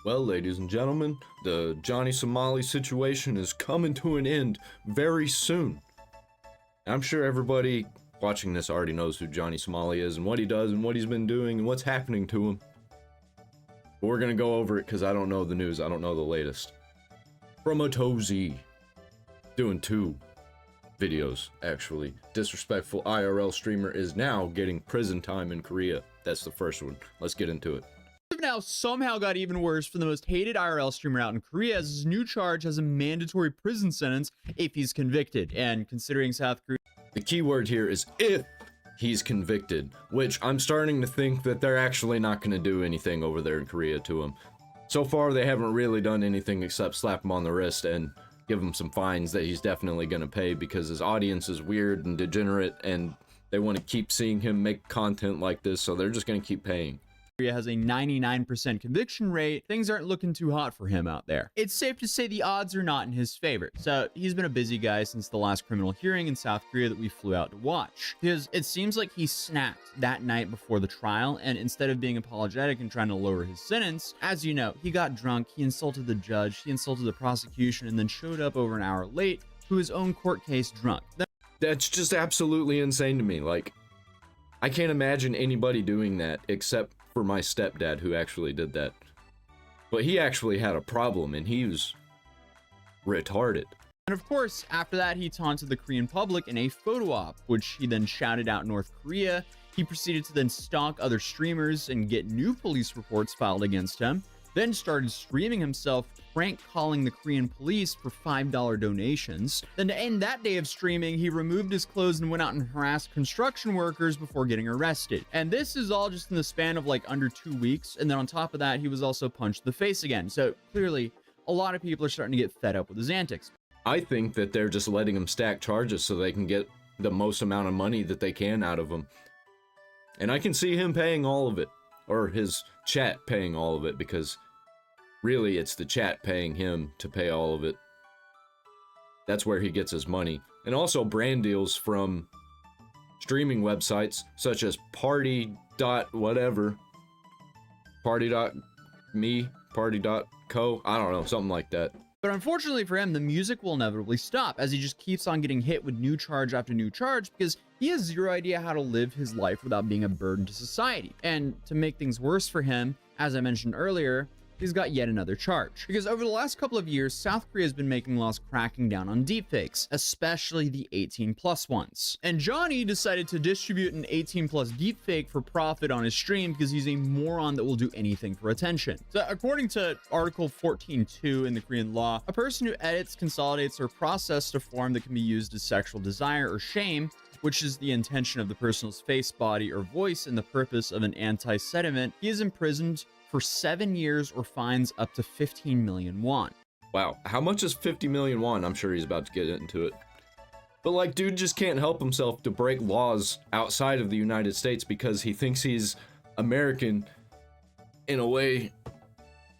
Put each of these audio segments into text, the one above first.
Well, ladies and gentlemen, the Johnny Somali situation is coming to an end very soon. I'm sure everybody watching this already knows who Johnny Somali is and what he does and what he's been doing and what's happening to him. But we're gonna go over it because I don't know the news, I don't know the latest. Promotozy doing 2 videos, actually. Disrespectful IRL streamer is now getting prison time in Korea. That's the first one. Let's get into it. Now somehow got even worse for the most hated IRL streamer out in Korea, as his new charge has a mandatory prison sentence if he's convicted. And considering South Korea, the key word here is if he's convicted, which I'm starting to think that they're actually not going to do anything over there in Korea to him. So far they haven't really done anything except slap him on the wrist and give him some fines that he's definitely going to pay, because his audience is weird and degenerate and they want to keep seeing him make content like this, so they're just going to keep paying. Korea has a 99% conviction rate. Things aren't looking too hot for him out there. It's safe to say the odds are not in his favor. So he's been a busy guy since the last criminal hearing in South Korea that we flew out to watch, because it seems like he snapped that night before the trial, and instead of being apologetic and trying to lower his sentence, as you know, he got drunk, he insulted the judge, he insulted the prosecution, and then showed up over an hour late to his own court case drunk. That's just absolutely insane to me. Like, I can't imagine anybody doing that except for my stepdad, who actually did that. But he actually had a problem and he was retarded. And of course, after that, he taunted the Korean public in a photo op, which he then shouted out North Korea. He proceeded to then stalk other streamers and get new police reports filed against him, then started streaming himself prank calling the Korean police for $5 donations. Then to end that day of streaming, he removed his clothes and went out and harassed construction workers before getting arrested. And this is all just in the span of like under 2 weeks. And then on top of that, he was also punched in the face again. So clearly, a lot of people are starting to get fed up with his antics. I think that they're just letting him stack charges so they can get the most amount of money that they can out of him. And I can see him paying all of it, or his chat paying all of it, because really, it's the chat paying him to pay all of it. That's where he gets his money. And also brand deals from streaming websites such as party.whatever, party.me, party.co, I don't know, something like that. But unfortunately for him, the music will inevitably stop as he just keeps on getting hit with new charge after new charge, because he has zero idea how to live his life without being a burden to society. And to make things worse for him, as I mentioned earlier, he's got yet another charge. Because over the last couple of years, South Korea has been making laws cracking down on deepfakes, especially the 18+ ones. And Johnny decided to distribute an 18+ deepfake for profit on his stream because he's a moron that will do anything for attention. So according to Article 14.2 in the Korean law, a person who edits, consolidates, or processes a form that can be used as sexual desire or shame, which is the intention of the person's face, body, or voice in the purpose of an anti-sentiment, he is imprisoned for 7 years or fines up to 15 million won. Wow, how much is 50 million won? I'm sure he's about to get into it. But like, dude just can't help himself to break laws outside of the United States because he thinks he's American in a way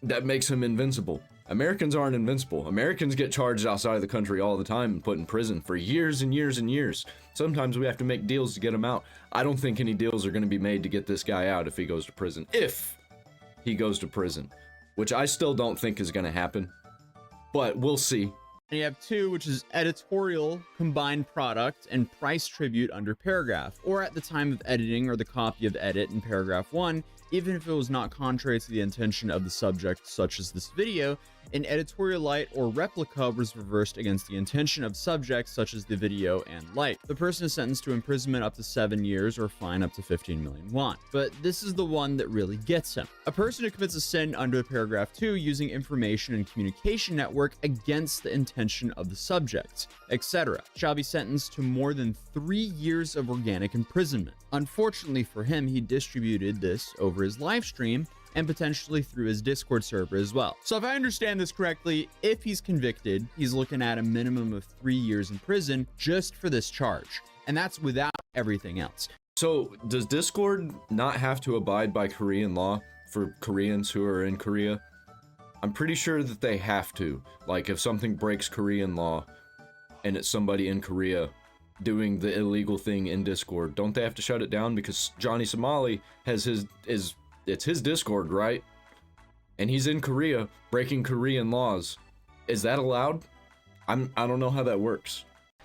that makes him invincible. Americans aren't invincible. Americans get charged outside of the country all the time and put in prison for years and years and years. Sometimes we have to make deals to get him out. I don't think any deals are going to be made to get this guy out if he goes to prison. If he goes to prison, which I still don't think is going to happen, but we'll see. And you have 2, which is editorial, combined product, and price tribute under paragraph, or at the time of editing or the copy of edit in paragraph 1, even if it was not contrary to the intention of the subject, such as this video. An editorial light or replica was reversed against the intention of subjects such as the video and light. The person is sentenced to imprisonment up to 7 years or fine up to 15 million won. But this is the one that really gets him. A person who commits a sin under paragraph 2 using information and communication network against the intention of the subject, etc., shall be sentenced to more than 3 years of organic imprisonment. Unfortunately for him, he distributed this over his live stream and potentially through his Discord server as well. So if I understand this correctly, if he's convicted, he's looking at a minimum of 3 years in prison just for this charge. And that's without everything else. So does Discord not have to abide by Korean law for Koreans who are in Korea? I'm pretty sure that they have to. Like, if something breaks Korean law and it's somebody in Korea doing the illegal thing in Discord, don't they have to shut it down? Because Johnny Somali has it's his Discord, right? and he's in Korea breaking Korean laws. Is that allowed? I don't know how that works.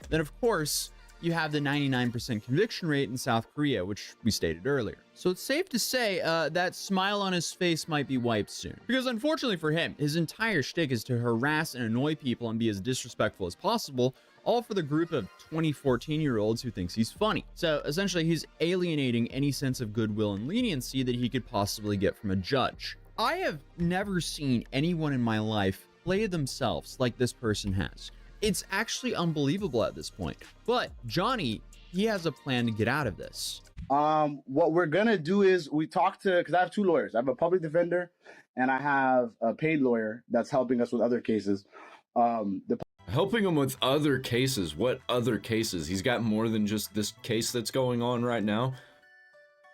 Then, of course, you have the 99% conviction rate in South Korea, which we stated earlier. So it's safe to say that smile on his face might be wiped soon. Because unfortunately for him, his entire shtick is to harass and annoy people and be as disrespectful as possible, all for the group of 14-year-olds who thinks he's funny. So essentially, he's alienating any sense of goodwill and leniency that he could possibly get from a judge. I have never seen anyone in my life play themselves like this person has. It's actually unbelievable at this point. But Johnny, he has a plan to get out of this. What we're gonna do is we talk to, because I have two lawyers. I have a public defender and I have a paid lawyer that's helping us with other cases. Helping him with other cases? What other cases? He's got more than just this case that's going on right now?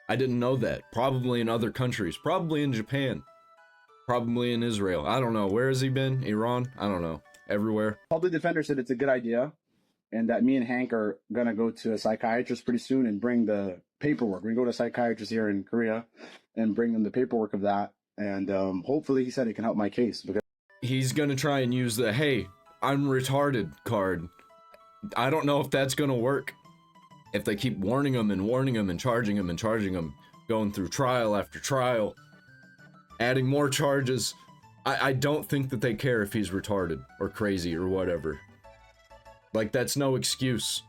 I didn't know that. Probably in other countries. Probably in Japan. Probably in Israel. I don't know. Where has he been? Iran? I don't know. Everywhere. Public defender said it's a good idea and that me and Hank are gonna go to a psychiatrist pretty soon and bring the paperwork. We're gonna go to a psychiatrist here in Korea and bring them the paperwork of that. And hopefully he said it can help my case. Because he's gonna try and use the, hey, I'm retarded card. I don't know if that's gonna work. If they keep warning him and charging him, going through trial after trial, adding more charges, I don't think that they care if he's retarded or crazy or whatever. Like, that's no excuse.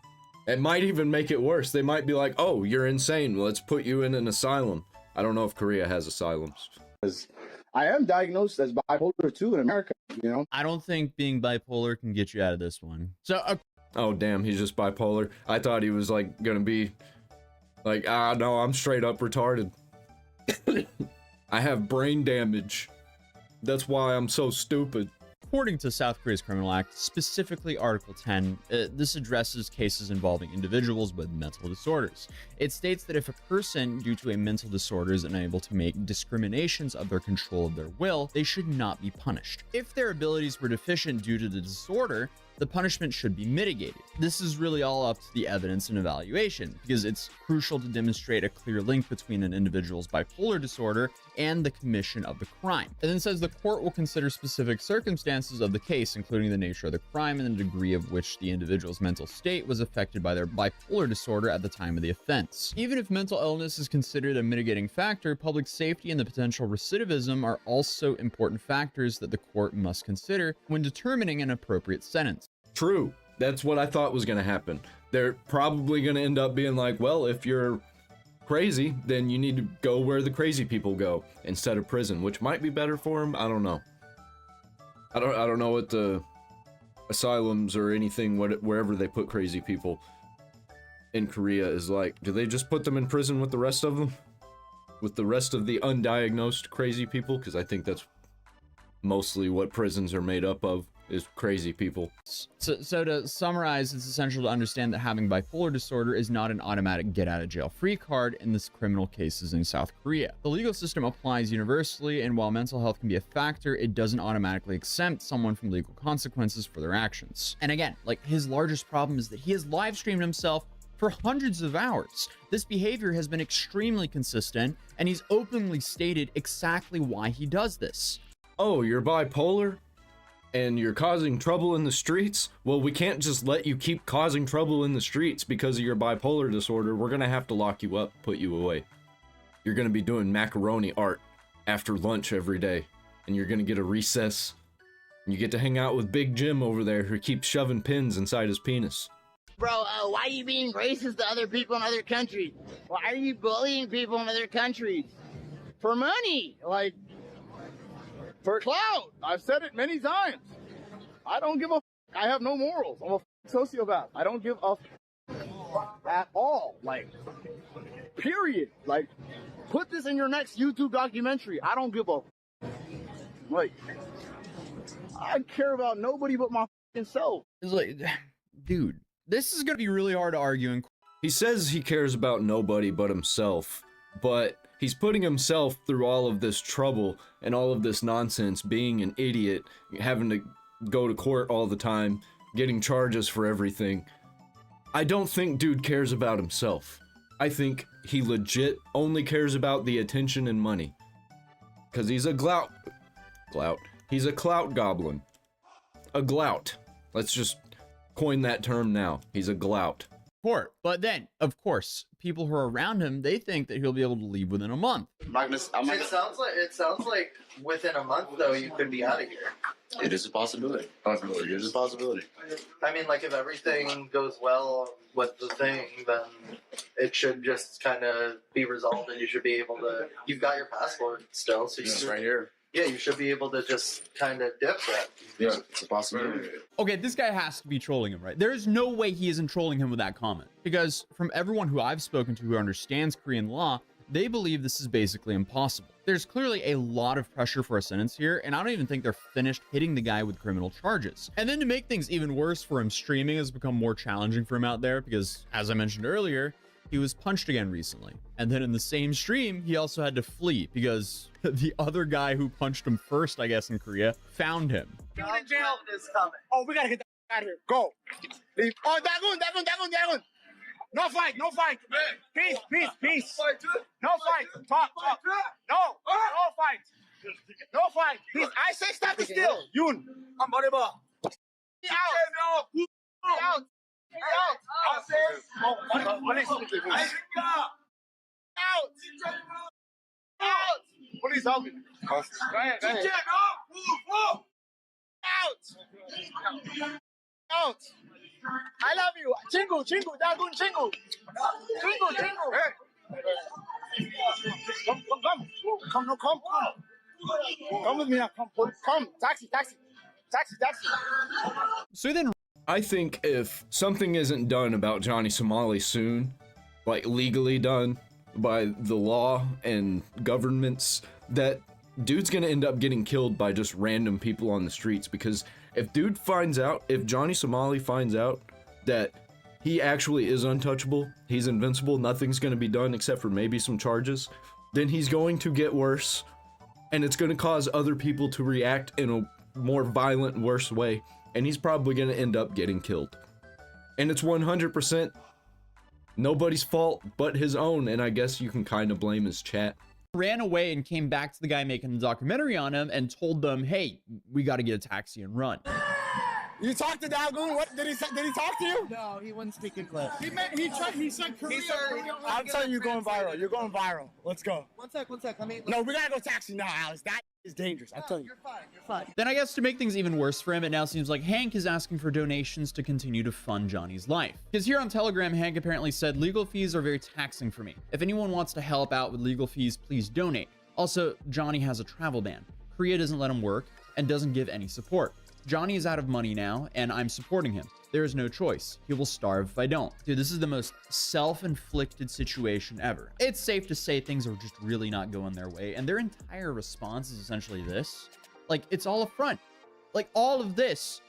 It might even make it worse. They might be like, oh, you're insane. Let's put you in an asylum. I don't know if Korea has asylums. I am diagnosed as bipolar too in America, you know? I don't think being bipolar can get you out of this one. So, oh, damn, he's just bipolar. I thought he was, like, gonna be like, no, I'm straight up retarded. I have brain damage. That's why I'm so stupid. According to South Korea's Criminal Act, specifically Article 10, this addresses cases involving individuals with mental disorders. It states that if a person, due to a mental disorder, is unable to make discriminations of their control of their will, they should not be punished. If their abilities were deficient due to the disorder, the punishment should be mitigated. This is really all up to the evidence and evaluation, because it's crucial to demonstrate a clear link between an individual's bipolar disorder and the commission of the crime. It then says the court will consider specific circumstances of the case, including the nature of the crime and the degree of which the individual's mental state was affected by their bipolar disorder at the time of the offense. Even if mental illness is considered a mitigating factor, public safety and the potential recidivism are also important factors that the court must consider when determining an appropriate sentence. True. That's what I thought was going to happen. They're probably going to end up being like, well, if you're crazy, then you need to go where the crazy people go instead of prison, which might be better for them. I don't know. I don't know what the asylums or anything, wherever they put crazy people in Korea is like. Do they just put them in prison with the rest of them? With the rest of the undiagnosed crazy people? Because I think that's mostly what prisons are made up of. Is crazy people. So to summarize, it's essential to understand that having bipolar disorder is not an automatic get-out-of-jail-free card in this criminal cases in South Korea. The legal system applies universally, and while mental health can be a factor, it doesn't automatically exempt someone from legal consequences for their actions. And again, like, his largest problem is that he has live streamed himself for hundreds of hours. This behavior has been extremely consistent, and he's openly stated exactly why he does this. Oh, you're bipolar? And you're causing trouble in the streets? Well, we can't just let you keep causing trouble in the streets because of your bipolar disorder. We're gonna have to lock you up, put you away. You're gonna be doing macaroni art after lunch every day, and you're gonna get a recess. And you get to hang out with Big Jim over there who keeps shoving pins inside his penis. Bro, why are you being racist to other people in other countries? Why are you bullying people in other countries? For money, like, for clout. I've said it many times. I don't give a f. I have no morals. I'm a sociopath. I don't give a f at all. Like, period. Like, put this in your next YouTube documentary. I don't give a f. Like, I care about nobody but my f***ing self. It's like, dude, this is gonna be really hard to argue in. He says he cares about nobody but himself, but he's putting himself through all of this trouble and all of this nonsense, being an idiot, having to go to court all the time, getting charges for everything. I don't think dude cares about himself. I think he legit only cares about the attention and money. Because he's a Glout. He's a clout goblin. A glout. Let's just coin that term now. He's a glout. Court. But then, of course, people who are around him, they think that he'll be able to leave within a month. It sounds like within a month though you could be out of here. It is a possibility. It is a possibility. I mean, like if everything goes well with the thing, then it should just kind of be resolved, and you should be able to. You've got your passport still, so you It's should, right here. yeah, you should be able to just kind of dip that. Yeah, it's a possibility. Okay, this guy has to be trolling him, right? There is no way he isn't trolling him with that comment. Because from everyone who I've spoken to who understands Korean law, they believe this is basically impossible. There's clearly a lot of pressure for a sentence here, and I don't even think they're finished hitting the guy with criminal charges. And then to make things even worse for him, streaming has become more challenging for him out there because, as I mentioned earlier, he was punched again recently. And then in the same stream, he also had to flee because the other guy who punched him first, I guess, in Korea, found him. In jail is coming. Oh, we gotta get the out of here. Go. Leave. Oh, Dagon. No fight. Peace. No fight. Talk. No fight. No fight. Peace. I say stop the still. Yoon. I'm out. Out. Please help me. Go ahead. Out. I love you. Chingu, Dagun, Chingu. Come. Come with me now. Come. Taxi. So then I think if something isn't done about Johnny Somali soon, like legally done by the law and governments, that dude's gonna end up getting killed by just random people on the streets. Because if Johnny Somali finds out that he actually is untouchable, he's invincible, nothing's gonna be done except for maybe some charges, then he's going to get worse, and it's gonna cause other people to react in a more violent, worse way, and he's probably gonna end up getting killed. And it's 100% nobody's fault but his own, and I guess you can kind of blame his chat. ran away and came back to the guy making the documentary on him and told them, hey, we got to get a taxi and run. You talked to Dagoon? What did he say? Did he talk to you? No, he wouldn't speak English. He said Korea. I'm telling you, you're going viral. You're going viral. Let's go. One sec. No, we gotta go taxi now, Alice. That is dangerous. I'm telling you. You're fine. Then I guess to make things even worse for him, it now seems like Hank is asking for donations to continue to fund Johnny's life. Because here on Telegram, Hank apparently said, legal fees are very taxing for me. If anyone wants to help out with legal fees, please donate. Also, Johnny has a travel ban. Korea doesn't let him work and doesn't give any support. Johnny is out of money now, and I'm supporting him. There is no choice. He will starve if I don't. Dude, this is the most self-inflicted situation ever. It's safe to say things are just really not going their way, and their entire response is essentially this. Like, it's all a front. Like, all of this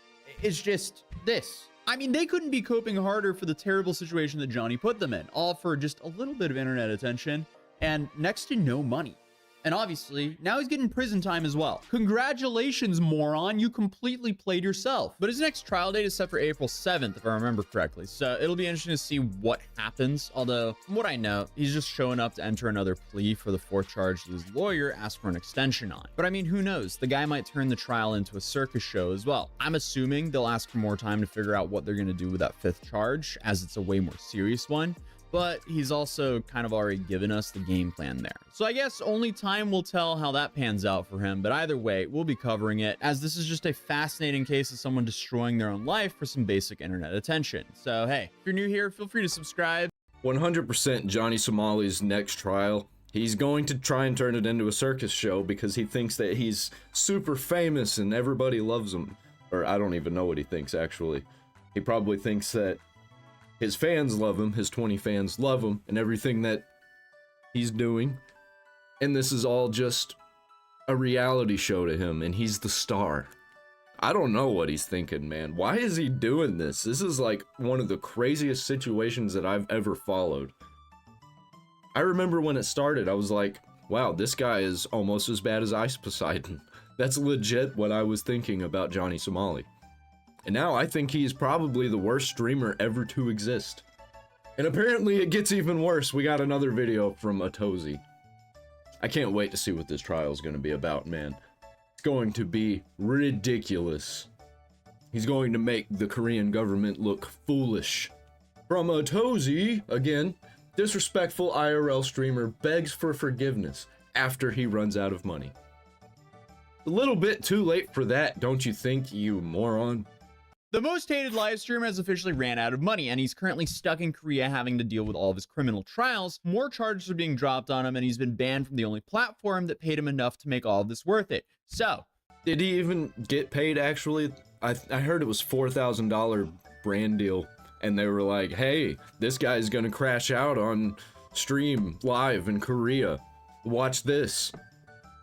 is just this. I mean, they couldn't be coping harder for the terrible situation that Johnny put them in, all for just a little bit of internet attention and next to no money. And obviously, now he's getting prison time as well. Congratulations, moron. You completely played yourself. But his next trial date is set for April 7th, if I remember correctly. So it'll be interesting to see what happens. Although, from what I know, he's just showing up to enter another plea for the fourth charge that his lawyer asked for an extension on. But I mean, who knows? The guy might turn the trial into a circus show as well. I'm assuming they'll ask for more time to figure out what they're going to do with that fifth charge, as it's a way more serious one. But he's also kind of already given us the game plan there. So I guess only time will tell how that pans out for him. But either way, we'll be covering it, as this is just a fascinating case of someone destroying their own life for some basic internet attention. So hey, if you're new here, feel free to subscribe. 100% Johnny Somali's next trial, he's going to try and turn it into a circus show because he thinks that he's super famous and everybody loves him. Or I don't even know what he thinks, actually. He probably thinks that his fans love him, his 20 fans love him, and everything that he's doing. And this is all just a reality show to him, and he's the star. I don't know what he's thinking, man. Why is he doing this? This is like one of the craziest situations that I've ever followed. I remember when it started, I was like, wow, this guy is almost as bad as Ice Poseidon. That's legit what I was thinking about Johnny Somali. And now I think he's probably the worst streamer ever to exist. And apparently it gets even worse. We got another video from Atozi. I can't wait to see what this trial is going to be about, man. It's going to be ridiculous. He's going to make the Korean government look foolish. From a Tozy, again, disrespectful IRL streamer begs for forgiveness after he runs out of money. A little bit too late for that, don't you think, you moron? The most hated live streamer has officially ran out of money, and he's currently stuck in Korea having to deal with all of his criminal trials. More charges are being dropped on him, and he's been banned from the only platform that paid him enough to make all of this worth it. So, did he even get paid actually? I heard it was $4,000 brand deal, and they were like, hey, this guy's gonna crash out on stream live in Korea. Watch this.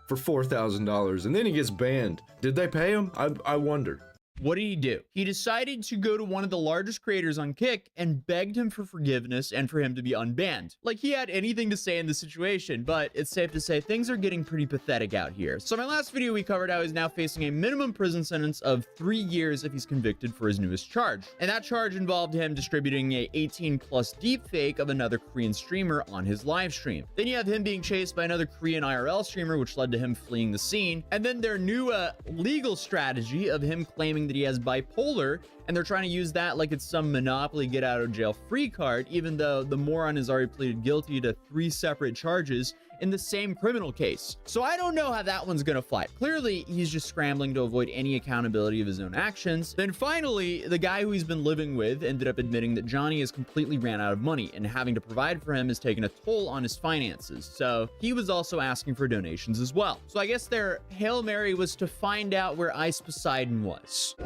For $4,000, and then he gets banned. Did they pay him? I wonder. what did he do? He decided to go to one of the largest creators on Kick and begged him for forgiveness and for him to be unbanned. Like he had anything to say in the situation, but it's safe to say things are getting pretty pathetic out here. So in my last video, we covered how he's now facing a minimum prison sentence of 3 years if he's convicted for his newest charge. And that charge involved him distributing a 18+ deepfake of another Korean streamer on his live stream. Then you have him being chased by another Korean IRL streamer, which led to him fleeing the scene. And then their new legal strategy of him claiming that he has bipolar, and they're trying to use that like it's some Monopoly get out of jail free card, even though the moron has already pleaded guilty to 3 separate charges in the same criminal case. So I don't know how that one's gonna fly. Clearly, he's just scrambling to avoid any accountability of his own actions. Then finally, the guy who he's been living with ended up admitting that Johnny has completely ran out of money, and having to provide for him has taken a toll on his finances. So he was also asking for donations as well. So I guess their Hail Mary was to find out where Ice Poseidon was.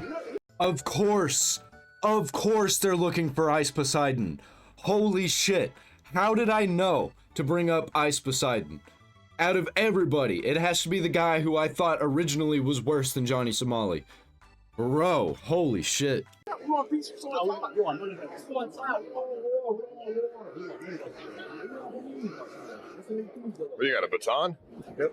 Of course they're looking for Ice Poseidon. Holy shit. How did I know to bring up Ice Poseidon? Out of everybody, it has to be the guy who I thought originally was worse than Johnny Somali. Bro, holy shit. What, you got a baton? Yep.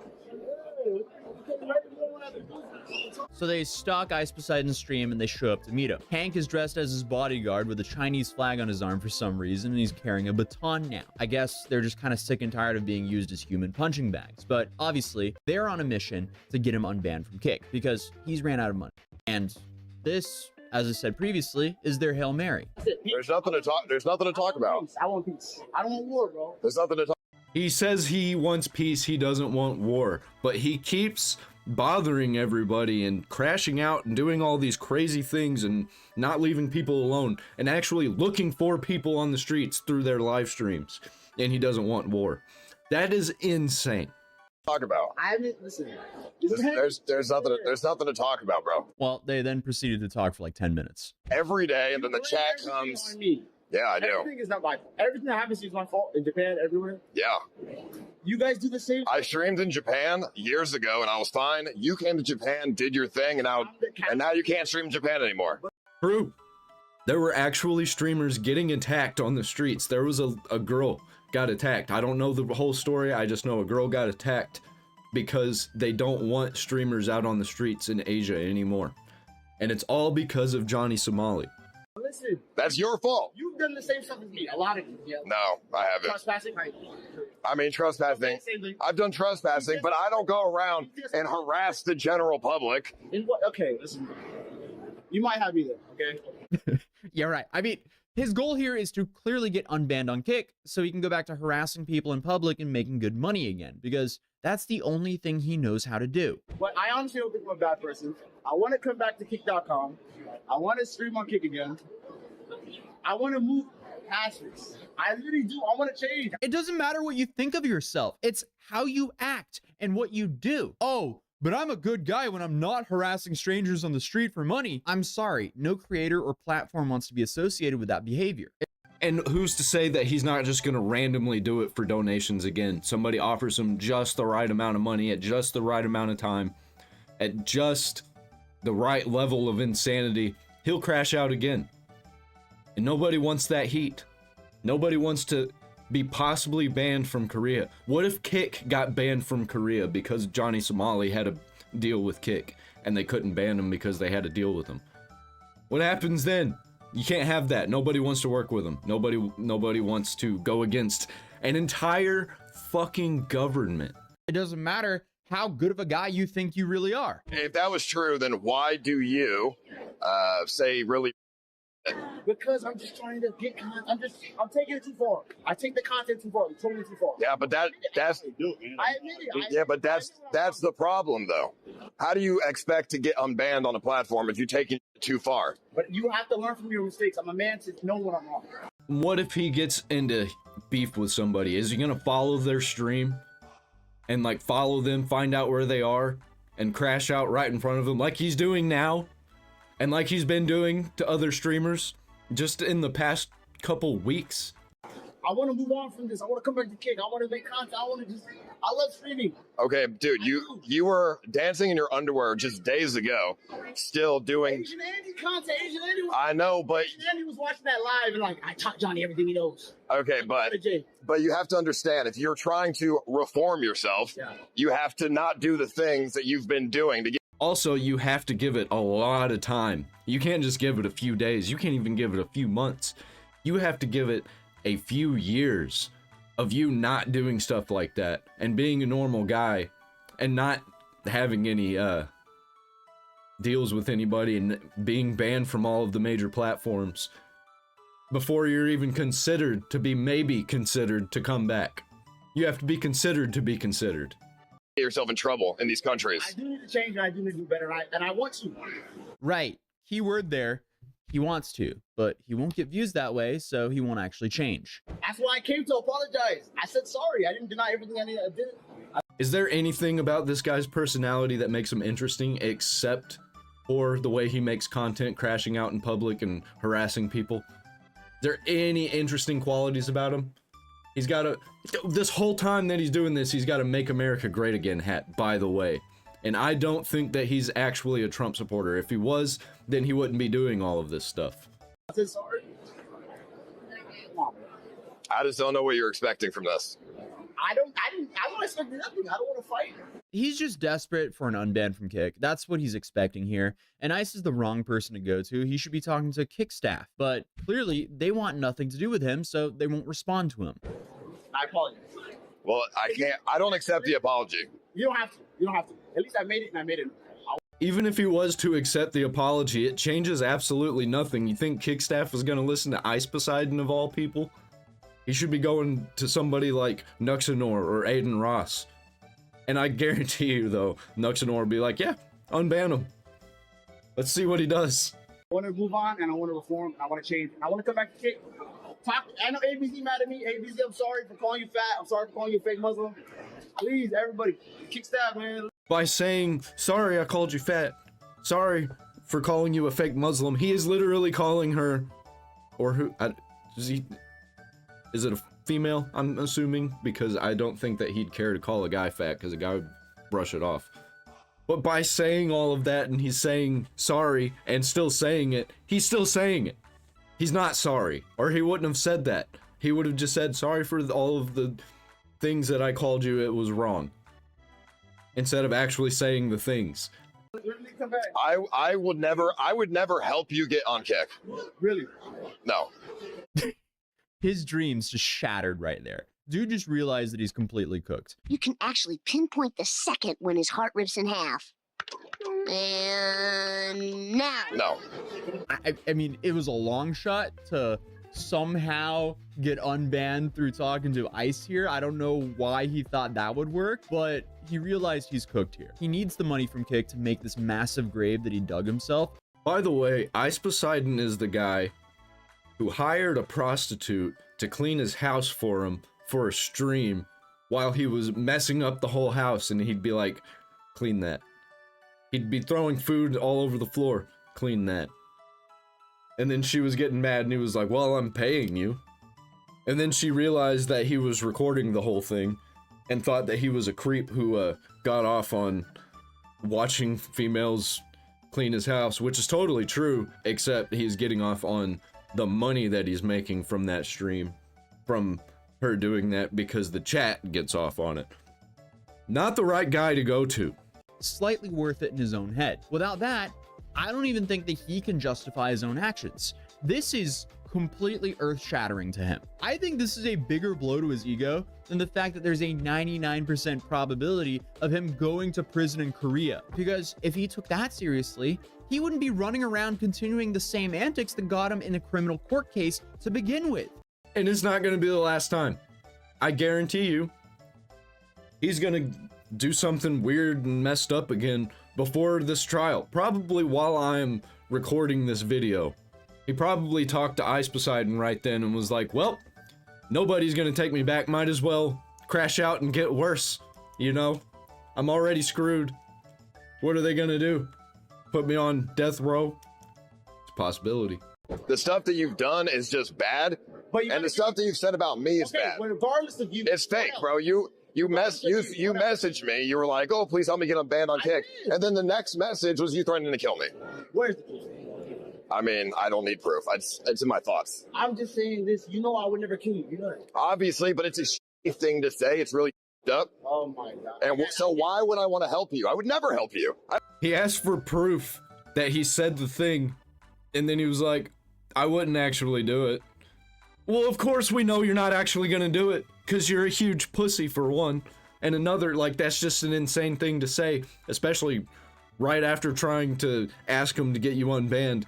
So they stalk Ice Poseidon's stream and they show up to meet him. Hank is dressed as his bodyguard with a Chinese flag on his arm for some reason, and he's carrying a baton now. I guess they're just kind of sick and tired of being used as human punching bags, but obviously they're on a mission to get him unbanned from Kick because he's ran out of money. And this, as I said previously, is their Hail Mary. There's nothing to talk about. I want peace. I don't want war, bro. There's nothing to talk. He says he wants peace, he doesn't want war, but he keeps bothering everybody and crashing out and doing all these crazy things and not leaving people alone and actually looking for people on the streets through their live streams, and he doesn't want war. That is insane. Talk about. I haven't listened. There's nothing to talk about, bro. Well, they then proceeded to talk for like 10 minutes. Every day, and then the chat comes. Yeah, I do. Everything is not my fault. Everything that happens is my fault in Japan, everywhere. Yeah. You guys do the same. I streamed in Japan years ago, and I was fine. You came to Japan, did your thing, and now you can't stream in Japan anymore. True. There were actually streamers getting attacked on the streets. There was a girl got attacked. I don't know the whole story. I just know a girl got attacked because they don't want streamers out on the streets in Asia anymore. And it's all because of Johnny Somali. Listen. That's your fault. You've done the same stuff as me. A lot of you. Yeah. No, I haven't. Trespassing, right? I mean, trespassing. I've done trespassing, but I don't go around and harass the general public. In what? Okay, listen. You might have either, okay? Yeah, right. I mean, his goal here is to clearly get unbanned on Kick so he can go back to harassing people in public and making good money again, because that's the only thing he knows how to do. But I honestly don't think I'm a bad person. I want to come back to Kick.com. I want to stream on Kick again. I want to move past this. I really do. I want to change. It doesn't matter what you think of yourself. It's how you act and what you do. Oh, but I'm a good guy when I'm not harassing strangers on the street for money. I'm sorry. No creator or platform wants to be associated with that behavior. And who's to say that he's not just gonna randomly do it for donations again? Somebody offers him just the right amount of money at just the right amount of time, at just the right level of insanity, he'll crash out again. And nobody wants that heat. Nobody wants to be possibly banned from Korea. What if Kick got banned from Korea because Johnny Somali had a deal with Kick and they couldn't ban him because they had a deal with him? What happens then? You can't have that. Nobody wants to work with him. Nobody wants to go against an entire fucking government. It doesn't matter how good of a guy you think you really are. If that was true, then why do you say really? Because I'm just trying to get content. I'm taking it too far. I take the content too far. It's totally too far. Yeah, but that's I admit it. yeah, but that's the problem though. How do you expect to get unbanned on a platform if you take it too far? But you have to learn from your mistakes. I'm a man to know when I'm wrong. What if he gets into beef with somebody? Is he gonna follow their stream and like follow them, find out where they are, and crash out right in front of them like he's doing now? And like he's been doing to other streamers just in the past couple weeks. I want to move on from this. I want to come back to Kick. I want to make content. I love streaming. Okay, dude, you were dancing in your underwear just days ago, still doing. Asian Andy content. Asian Andy was, I know, but Asian Andy was watching that live and like, I taught Johnny everything he knows. okay, but you have to understand, if you're trying to reform yourself, you have to not do the things that you've been doing to get. Also, you have to give it a lot of time. You can't just give it a few days. You can't even give it a few months. You have to give it a few years of you not doing stuff like that and being a normal guy and not having any deals with anybody and being banned from all of the major platforms before you're even considered to be maybe considered to come back. You have to be considered to be considered. Get yourself in trouble in these countries. I do need to change and I do need to do better and I want to. Right. Keyword there. He wants to, but he won't get views that way, so he won't actually change. That's why I came to apologize. I said sorry. I didn't deny everything I did. Is there anything about this guy's personality that makes him interesting except for the way he makes content, crashing out in public and harassing people? Is there any interesting qualities about him? He's got this whole time that he's doing this, he's got a Make America Great Again hat, by the way. And I don't think that he's actually a Trump supporter. If he was, then he wouldn't be doing all of this stuff. I said sorry. I just don't know what you're expecting from this. I don't expect nothing. I don't want to fight. He's just desperate for an unban from Kick. That's what he's expecting here. And Ice is the wrong person to go to. He should be talking to Kick staff. But clearly, they want nothing to do with him, so they won't respond to him. I apologize. Well, I don't accept the apology. You don't have to. You don't have to. At least I made it and I made it. Even if he was to accept the apology, it changes absolutely nothing. You think Kickstaff is going to listen to Ice Poseidon of all people? He should be going to somebody like Nuxanor or Aiden Ross. And I guarantee you, though, Nuxanor will be like, yeah, unban him. Let's see what he does. I want to move on and I want to reform and I want to change. And I want to come back to Kick. I know ABZ mad at me. ABZ, I'm sorry for calling you fat. I'm sorry for calling you a fake Muslim. Please, everybody, Kick staff, man. By saying, sorry, I called you fat. Sorry for calling you a fake Muslim. He is literally calling her, or who, is it a female, I'm assuming? Because I don't think that he'd care to call a guy fat, because a guy would brush it off. But by saying all of that, and he's saying sorry, and still saying it, he's still saying it. He's not sorry, or he wouldn't have said that. He would have just said, sorry for all of the things that I called you, it was wrong. Instead of actually saying the things. I would never help you get on Kick. Really? No. His dreams just shattered right there. Dude just realized that he's completely cooked. You can actually pinpoint the second when his heart rips in half. And now. No. I mean, it was a long shot to somehow get unbanned through talking to Ice here. I don't know why he thought that would work, but he realized he's cooked here. He needs the money from Kick to make this massive grave that he dug himself. By the way, Ice Poseidon is the guy who hired a prostitute to clean his house for him for a stream while he was messing up the whole house, and he'd be like, clean that. He'd be throwing food all over the floor, clean that. And then she was getting mad and he was like, well, I'm paying you. And then she realized that he was recording the whole thing and thought that he was a creep who got off on watching females clean his house, which is totally true, except he's getting off on the money that he's making from that stream, from her doing that, because the chat gets off on it. Not the right guy to go to. Slightly worth it in his own head. Without that, I don't even think that he can justify his own actions. This is completely earth-shattering to him. I think this is a bigger blow to his ego than the fact that there's a 99% probability of him going to prison in Korea. Because if he took that seriously, he wouldn't be running around continuing the same antics that got him in a criminal court case to begin with. And it's not going to be the last time. I guarantee you, he's going to do something weird and messed up again before this trial. Probably while I'm recording this video. He probably talked to Ice Poseidon right then and was like, well, nobody's going to take me back. Might as well crash out and get worse. You know, I'm already screwed. What are they going to do? Put me on death row? It's a possibility. The stuff that you've done is just bad, and the stuff that you've said about me is bad. Regardless of you, It's fake, bro. You messaged me. You were like, "Oh, please help me get on banned on Kick," and then the next message was you threatening to kill me. Where's the proof? I mean, I don't need proof. It's in my thoughts. I'm just saying this. You know I would never kill you. You know that. Obviously, but it's a shitty thing to say. It's really up. Oh my god. And so why would I want to help you? I would never help you. He asked for proof that he said the thing, and then he was like, I wouldn't actually do it. Well, of course we know you're not actually gonna do it, because you're a huge pussy for one, and another, like, that's just an insane thing to say, especially right after trying to ask him to get you unbanned.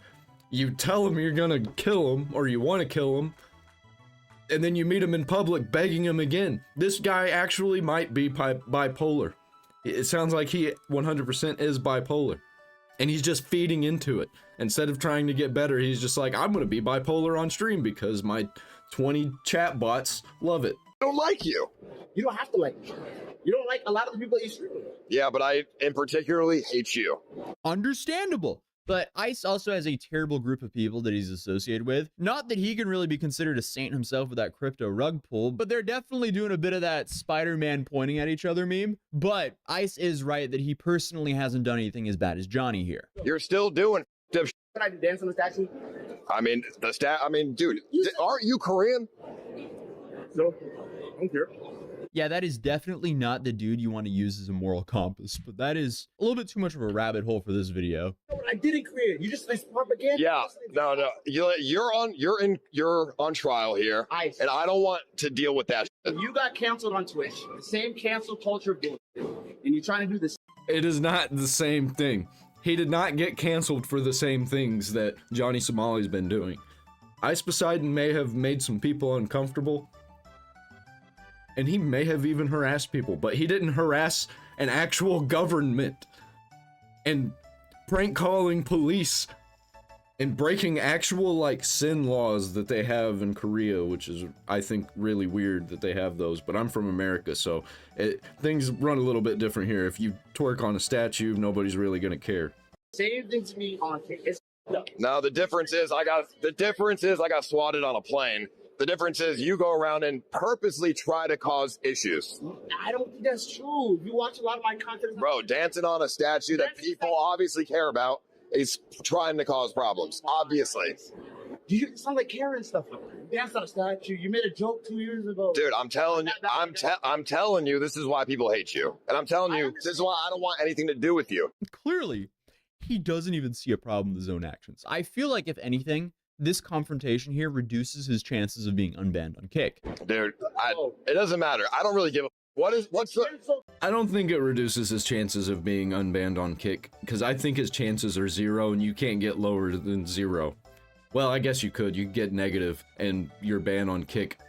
You tell him you're gonna kill him, or you want to kill him, and then you meet him in public begging him again. This guy actually might be bipolar. It sounds like he 100% is bipolar. And he's just feeding into it. Instead of trying to get better, he's just like, I'm gonna be bipolar on stream because my 20 chat bots love it. I don't like you. You don't have to like me. You don't like a lot of the people that you stream with. Yeah, but I in particularly hate you. Understandable. But Ice also has a terrible group of people that he's associated with. Not that he can really be considered a saint himself with that crypto rug pull, but they're definitely doing a bit of that Spider-Man pointing at each other meme. But Ice is right that he personally hasn't done anything as bad as Johnny here. You're still doing Can I dance on the statue? I mean, dude, aren't you Korean? No. I don't care. Yeah, that is definitely not the dude you want to use as a moral compass, but that is a little bit too much of a rabbit hole for this video. I didn't create. You just like propaganda. Yeah, no. You're on trial here, Ice. and I don't want to deal with that. You got canceled on Twitch. The same cancel culture bullshit. And you're trying to do this. It is not the same thing. He did not get canceled for the same things that Johnny Somali's been doing. Ice Poseidon may have made some people uncomfortable, and he may have even harassed people, but he didn't harass an actual government and prank calling police and breaking actual like sin laws that they have in Korea, which is, I think, really weird that they have those, but I'm from America, so things run a little bit different here. If you twerk on a statue, nobody's really gonna care. Same thing to me on it's No, the difference is I got swatted on a plane. The difference is you go around and purposely try to cause issues. I don't think that's true. You watch a lot of my content. Bro, dancing on a statue that people obviously care about is trying to cause problems. Obviously. You sound like Karen stuff. You danced on a statue. You made a joke 2 years ago. Dude, I'm telling you, this is why people hate you. And I'm telling you, this is why I don't want anything to do with you. Clearly, he doesn't even see a problem with his own actions. I feel like, if anything, this confrontation here reduces his chances of being unbanned on Kick. Dude, it doesn't matter. I don't really give a... What's the... I don't think it reduces his chances of being unbanned on Kick, because I think his chances are 0, and you can't get lower than 0. Well, I guess you could. You get negative, and your ban on Kick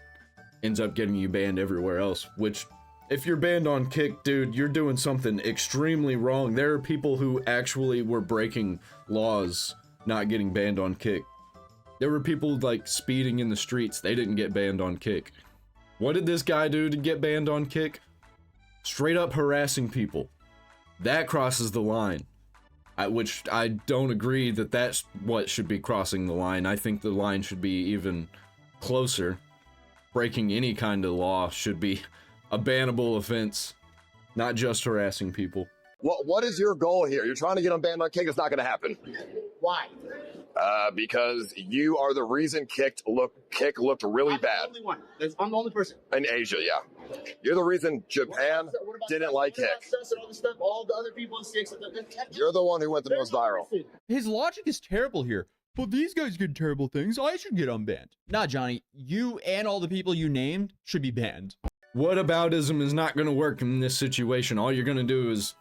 ends up getting you banned everywhere else, which, if you're banned on Kick, dude, you're doing something extremely wrong. There are people who actually were breaking laws not getting banned on Kick. There were people, like, speeding in the streets. They didn't get banned on Kick. What did this guy do to get banned on Kick? Straight up harassing people. That crosses the line. Which I don't agree that that's what should be crossing the line. I think the line should be even closer. Breaking any kind of law should be a bannable offense, not just harassing people. What is your goal here? You're trying to get unbanned on Kick. It's not going to happen. Why? Because you are the reason Kick looked really bad. I'm the only one. I'm the only person. In Asia, yeah. You're the reason Japan didn't like Kick. All the other people in Six. You're the one who went the most viral. His logic is terrible here. but these guys get terrible things. I should get unbanned. Nah, Johnny, you and all the people you named should be banned. Whataboutism is not going to work in this situation. All you're going to do is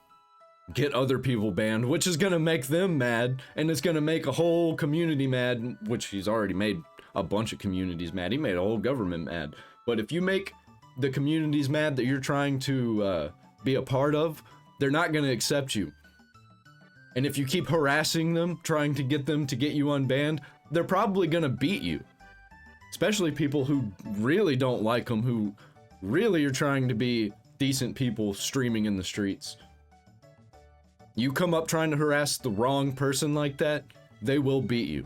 get other people banned, which is going to make them mad, and it's going to make a whole community mad, which he's already made a bunch of communities mad. He made a whole government mad. But if you make the communities mad that you're trying to be a part of, they're not going to accept you. And if you keep harassing them, trying to get them to get you unbanned, they're probably going to beat you. Especially people who really don't like them, who really are trying to be decent people streaming in the streets. You come up trying to harass the wrong person like that, they will beat you.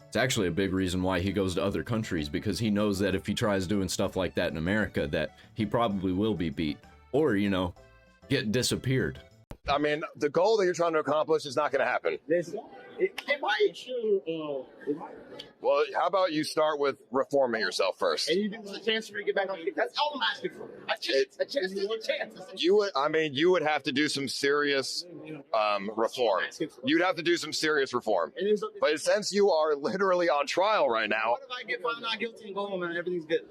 It's actually a big reason why he goes to other countries, because he knows that if he tries doing stuff like that in America, that he probably will be beat. Or, you know, get disappeared. I mean, the goal that you're trying to accomplish is not going to happen. Well, how about you start with reforming yourself first? And you give us a chance for me to get back on kick. That's all I'm asking for. A chance. A chance is a chance. You would have to do some serious reform. You'd have to do some serious reform. But since you are literally on trial right now, What if I get found not guilty and go home and everything's good?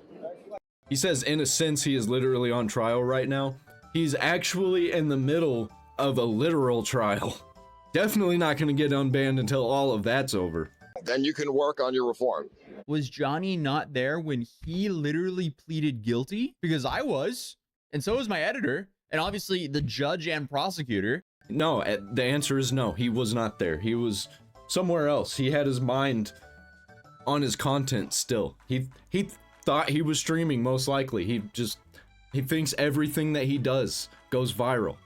He says, in a sense, he is literally on trial right now. He's actually in the middle of a literal trial. Definitely not going to get unbanned until all of that's over. then you can work on your reform. Was Johnny not there when he literally pleaded guilty? Because I was, and so was my editor, and obviously the judge and prosecutor. No, the answer is no. He was not there. He was somewhere else. He had his mind on his content still. He thought he was streaming, most likely. He thinks everything that he does goes viral.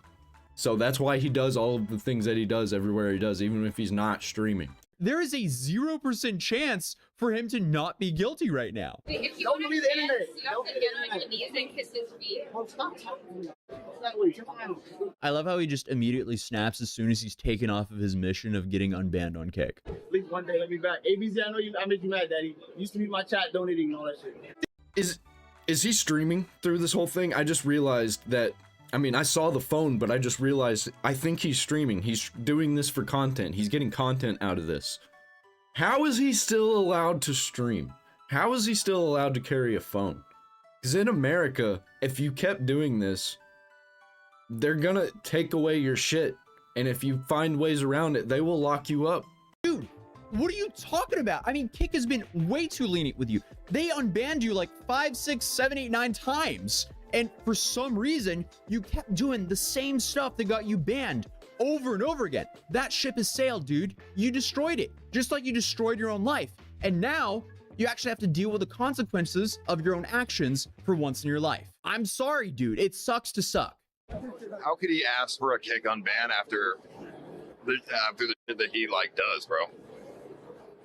So that's why he does all of the things that he does everywhere he does, even if he's not streaming. There is a 0% chance for him to not be guilty right now. If you want to the internet. you have to get on your knees and kiss his feet. I love how he just immediately snaps as soon as he's taken off of his mission of getting unbanned on Kick. Please, one day, let me back. ABZ, I know I made you mad, Daddy. You used to be my chat donating and all that shit. Is he streaming through this whole thing? I just realized that, I mean, I saw the phone, but I just realized, I think he's streaming. He's doing this for content. He's getting content out of this. How is he still allowed to stream? How is he still allowed to carry a phone? Because in America, if you kept doing this, they're gonna take away your shit. And if you find ways around it, they will lock you up. Dude, what are you talking about? I mean, Kick has been way too lenient with you. They unbanned you like 5, 6, 7, 8, 9 times. And for some reason, you kept doing the same stuff that got you banned over and over again. That ship has sailed, dude. You destroyed it, just like you destroyed your own life. And now you actually have to deal with the consequences of your own actions for once in your life. I'm sorry, dude. It sucks to suck. How could he ask for a Kick unban after the shit that he like does, bro?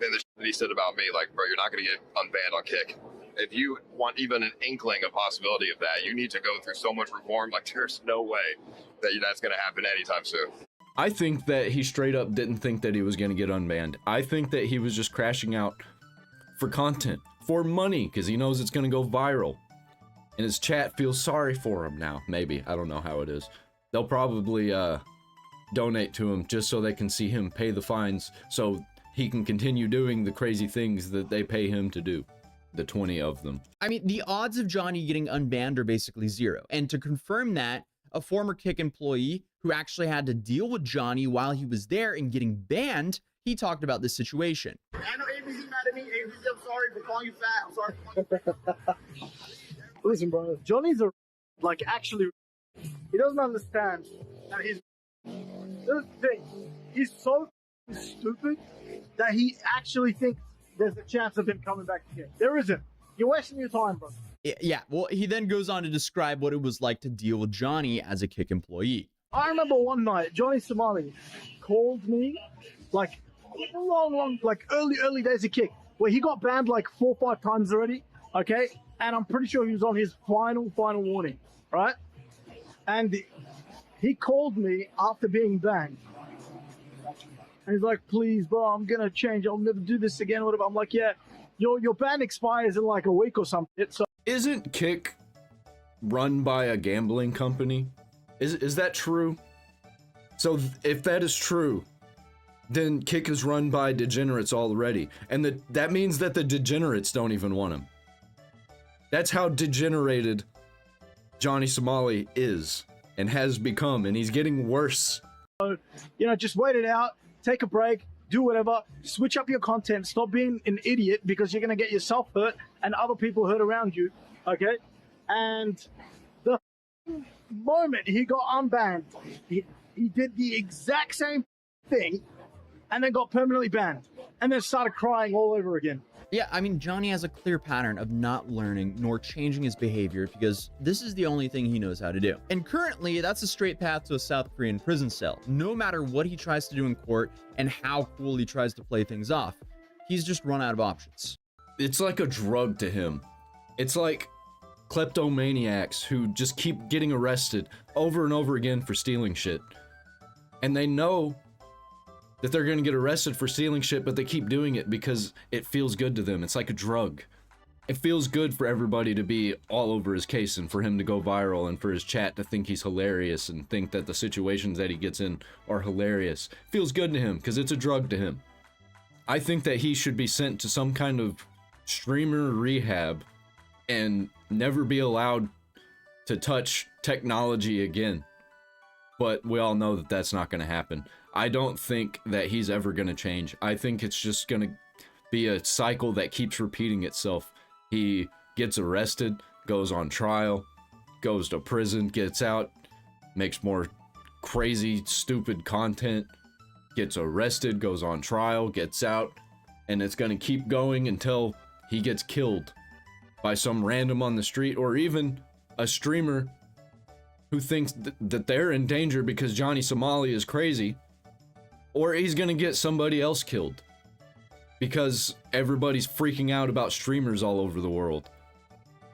And the shit that he said about me, like, bro, you're not gonna get unbanned on Kick. If you want even an inkling of possibility of that, you need to go through so much reform. Like, there's no way that that's going to happen anytime soon. I think that he straight up didn't think that he was going to get unbanned. I think that he was just crashing out for content, for money, because he knows it's going to go viral. And his chat feels sorry for him now. Maybe. I don't know how it is. They'll probably donate to him just so they can see him pay the fines so he can continue doing the crazy things that they pay him to do. The 20 of them. I mean, the odds of Johnny getting unbanned are basically zero. And to confirm that, a former Kick employee who actually had to deal with Johnny while he was there and getting banned, he talked about this situation. I know ABZ mad at me. ABZ, I'm sorry for calling you fat. I'm sorry for calling you fat. Listen, bro. Johnny's actually, he doesn't understand that he's, this thing, he's so stupid that he actually thinks there's a chance of him coming back again. There isn't. You're wasting your time, bro. Yeah, well, he then goes on to describe what it was like to deal with Johnny as a Kick employee. I remember one night, Johnny Somali called me, like, long, like, early days of Kick, where he got banned like 4 or 5 times already, okay? And I'm pretty sure he was on his final warning, right? And he called me after being banned. And he's like, please, bro, I'm going to change. I'll never do this again. Whatever. I'm like, yeah, your ban expires in like a week or something. So Isn't Kick run by a gambling company? Is that true? So if that is true, then Kick is run by degenerates already. And that means that the degenerates don't even want him. That's how degenerated Johnny Somali is and has become, and he's getting worse. Just wait it out, take a break, do whatever, switch up your content, stop being an idiot because you're going to get yourself hurt and other people hurt around you, okay? And the moment he got unbanned, he did the exact same thing and then got permanently banned and then started crying all over again. Yeah, I mean, Johnny has a clear pattern of not learning nor changing his behavior because this is the only thing he knows how to do. And currently, that's a straight path to a South Korean prison cell. No matter what he tries to do in court and how cool he tries to play things off, he's just run out of options. It's like a drug to him. It's like kleptomaniacs who just keep getting arrested over and over again for stealing shit. And they know that they're gonna get arrested for stealing shit, but they keep doing it because it feels good to them. It's like a drug. It feels good for everybody to be all over his case and for him to go viral and for his chat to think he's hilarious and think that the situations that he gets in are hilarious. Feels good to him because it's a drug to him. I think that he should be sent to some kind of streamer rehab and never be allowed to touch technology again. But we all know that that's not going to happen. I don't think that he's ever going to change. I think it's just going to be a cycle that keeps repeating itself. He gets arrested, goes on trial, goes to prison, gets out, makes more crazy, stupid content, gets arrested, goes on trial, gets out, and it's going to keep going until he gets killed by some random on the street or even a streamer who thinks that they're in danger because Johnny Somali is crazy, or he's gonna get somebody else killed because everybody's freaking out about streamers all over the world.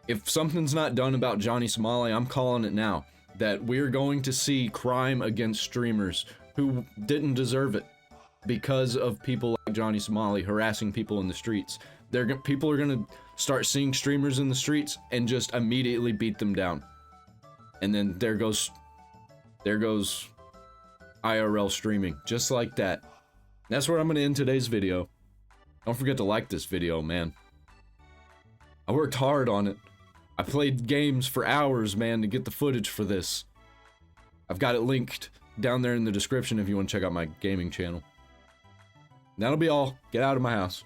If something's not done about Johnny Somali, I'm calling it now, that we're going to see crime against streamers who didn't deserve it because of people like Johnny Somali harassing people in the streets. People are gonna start seeing streamers in the streets and just immediately beat them down. And then there goes IRL streaming, just like that. That's where I'm going to end today's video. Don't forget to like this video, man. I worked hard on it. I played games for hours, man, to get the footage for this. I've got it linked down there in the description if you want to check out my gaming channel. That'll be all. Get out of my house.